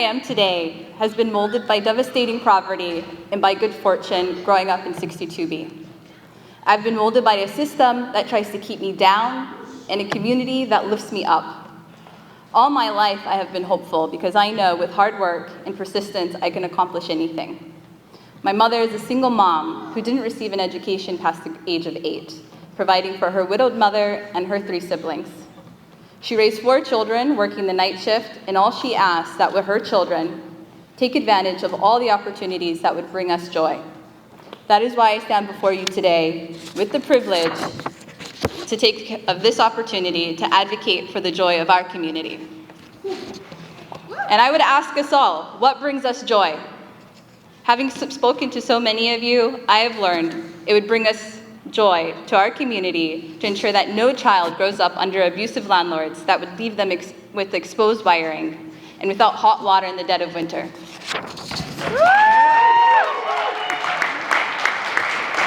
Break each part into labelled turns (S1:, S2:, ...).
S1: am today has been molded by devastating poverty and by good fortune growing up in 62B. I've been molded by a system that tries to keep me down and a community that lifts me up. All my life I have been hopeful because I know with hard work and persistence I can accomplish anything. My mother is a single mom who didn't receive an education past the age of 8, providing for her widowed mother and her 3 siblings. She raised 4 children, working the night shift, and all she asked that with her children, take advantage of all the opportunities that would bring us joy. That is why I stand before you today with the privilege to take of this opportunity to advocate for the joy of our community. And I would ask us all, what brings us joy? Having spoken to so many of you, I have learned it would bring us joy to our community to ensure that no child grows up under abusive landlords that would leave them with exposed wiring and without hot water in the dead of winter.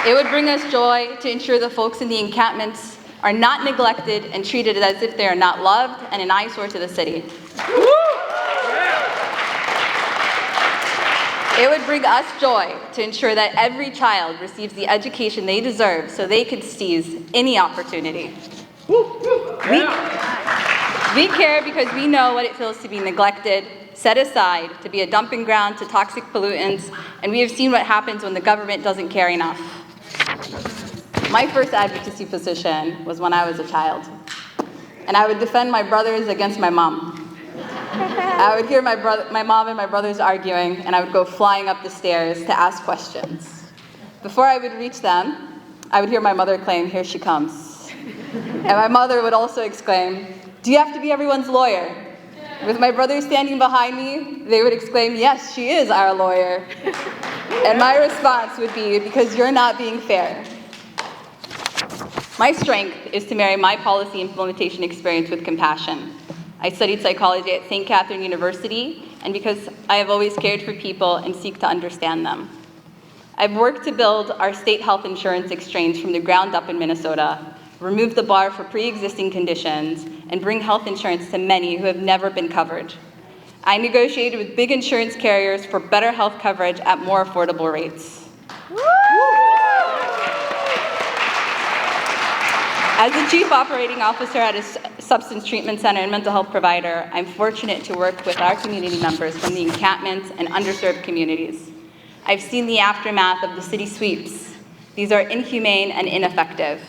S1: It would bring us joy to ensure the folks in the encampments are not neglected and treated as if they are not loved and an eyesore to the city. It would bring us joy to ensure that every child receives the education they deserve so they can seize any opportunity. We care because we know what it feels to be neglected, set aside, to be a dumping ground to toxic pollutants, and we have seen what happens when the government doesn't care enough. My first advocacy position was when I was a child, and I would defend my brothers against my mom. I would hear my mom and my brothers arguing, and I would go flying up the stairs to ask questions. Before I would reach them, I would hear my mother claim, "Here she comes." And my mother would also exclaim, "Do you have to be everyone's lawyer?" With my brothers standing behind me, they would exclaim, "Yes, she is our lawyer." And my response would be, "Because you're not being fair." My strength is to marry my policy implementation experience with compassion. I studied psychology at St. Catherine University, and because I have always cared for people and seek to understand them. I've worked to build our state health insurance exchange from the ground up in Minnesota, remove the bar for pre-existing conditions, and bring health insurance to many who have never been covered. I negotiated with big insurance carriers for better health coverage at more affordable rates. As the Chief Operating Officer at a substance treatment center and mental health provider, I'm fortunate to work with our community members from the encampments and underserved communities. I've seen the aftermath of the city sweeps. These are inhumane and ineffective.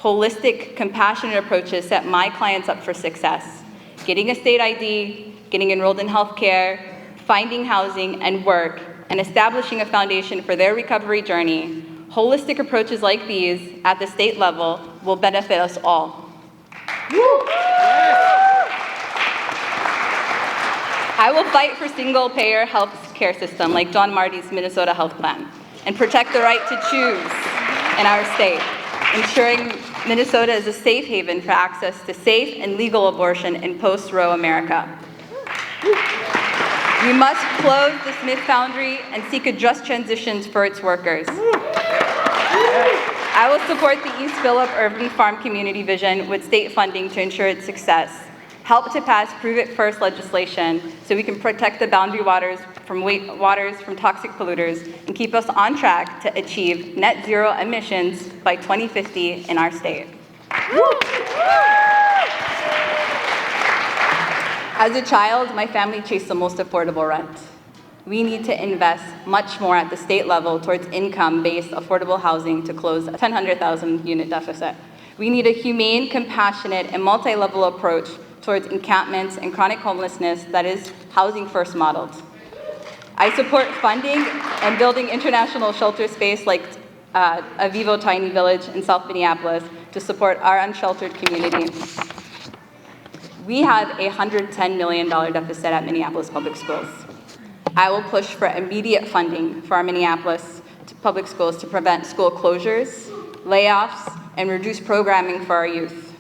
S1: Holistic, compassionate approaches set my clients up for success. Getting a state ID, getting enrolled in healthcare, finding housing and work, and establishing a foundation for their recovery journey. Holistic approaches like these at the state level will benefit us all. I will fight for single-payer health care system like John Marty's Minnesota Health Plan and protect the right to choose in our state, ensuring Minnesota is a safe haven for access to safe and legal abortion in post-Roe America. We must close this myth boundary and seek a just transitions for its workers. I will support the East Phillip Urban Farm Community Vision with state funding to ensure its success. Help to pass Prove It First legislation so we can protect the boundary waters from toxic polluters and keep us on track to achieve net zero emissions by 2050 in our state. As a child, my family chased the most affordable rent. We need to invest much more at the state level towards income-based affordable housing to close a 100,000 unit deficit. We need a humane, compassionate, and multi-level approach towards encampments and chronic homelessness that is housing first modeled. I support funding and building international shelter space like Avivo Tiny Village in South Minneapolis to support our unsheltered community. We have a $110 million deficit at Minneapolis Public Schools. I will push for immediate funding for our Minneapolis public schools to prevent school closures, layoffs, and reduce programming for our youth.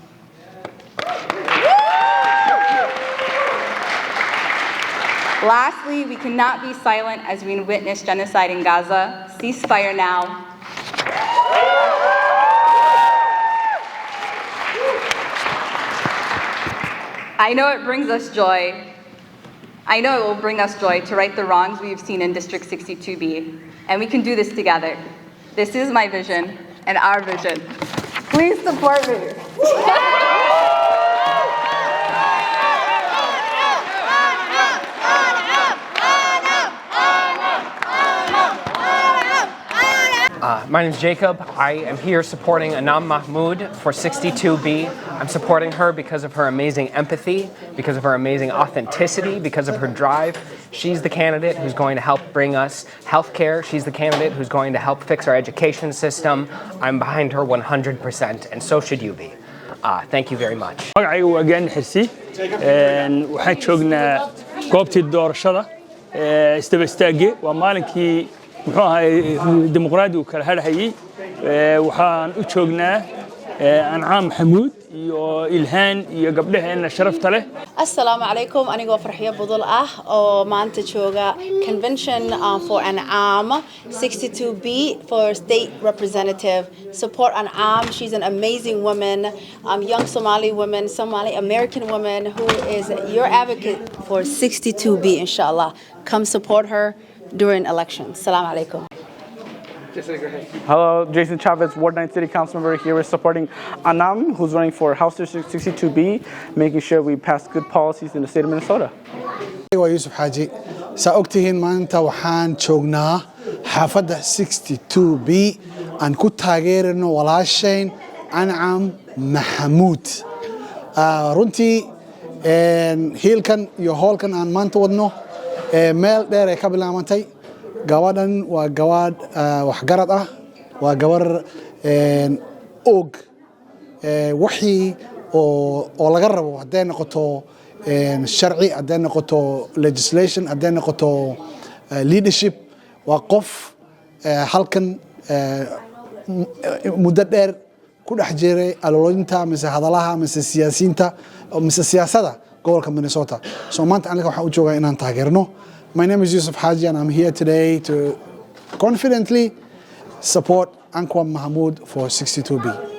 S1: Lastly, we cannot be silent as we witness genocide in Gaza. Ceasefire now. I know it brings us joy. I know it will bring us joy to right the wrongs we've seen in District 62B, and we can do this together. This is my vision and our vision. Please support me.
S2: My name is Jacob. I am here supporting Mahamoud for 62B. I'm supporting her because of her amazing empathy, because of her amazing authenticity, because of her drive. She's the candidate who's going to help bring us healthcare. She's the candidate who's going to help fix our education system. I'm behind her 100%, and so should you be. Thank you very much.
S3: magacaygu waa Gaan Xirsi waxaan joognaa goobtii doorashada isdaba istaagay waa maalinkii muxuu ahay dimuqraadigu kala hadhayay waxaan u joognaa Anquam Mahamoud iyo Ilhaan iyo gabdhaheena sharafta leh
S4: Assalamu alaikum anigoo farxiyo budul ah oo maanta jooga convention for Anquam 62B for state representative support Anquam. She's an amazing woman, young Somali woman, Somali American woman who is your advocate for 62B inshallah. Come support her during elections. Assalamu alaikum.
S5: Hello, Jason Chavez, Ward 9 City Council member here. We're supporting Anquam, who's running for House District 62B, making sure we pass good policies in the state of Minnesota.
S6: Yusuf Haji, sa ogtihiin maanta waxaan joognaa xaafadda 62B aan ku taageerino walaashayn Anquam Mahamoud. Runtii hiilkan iyo howlkan aan maanta wadno meel dheer ay ka bilaabantay. Gawadan waa gawad waxgarad ah waa gawar og wixii oo laga rabo haday noqoto sharci haday noqoto legislation haday noqoto leadership waa qof halkan muddo dheer ku dhex jiray aloolinta mise hadalaha mise siyaasiyiinta mise siyaasadda gobolka Minnesota. So maanta aniga waxaan u joogaa inaan taageerno. My name is Yusuf Haji and I'm here today to confidently support Anquam Mahamoud for 62B.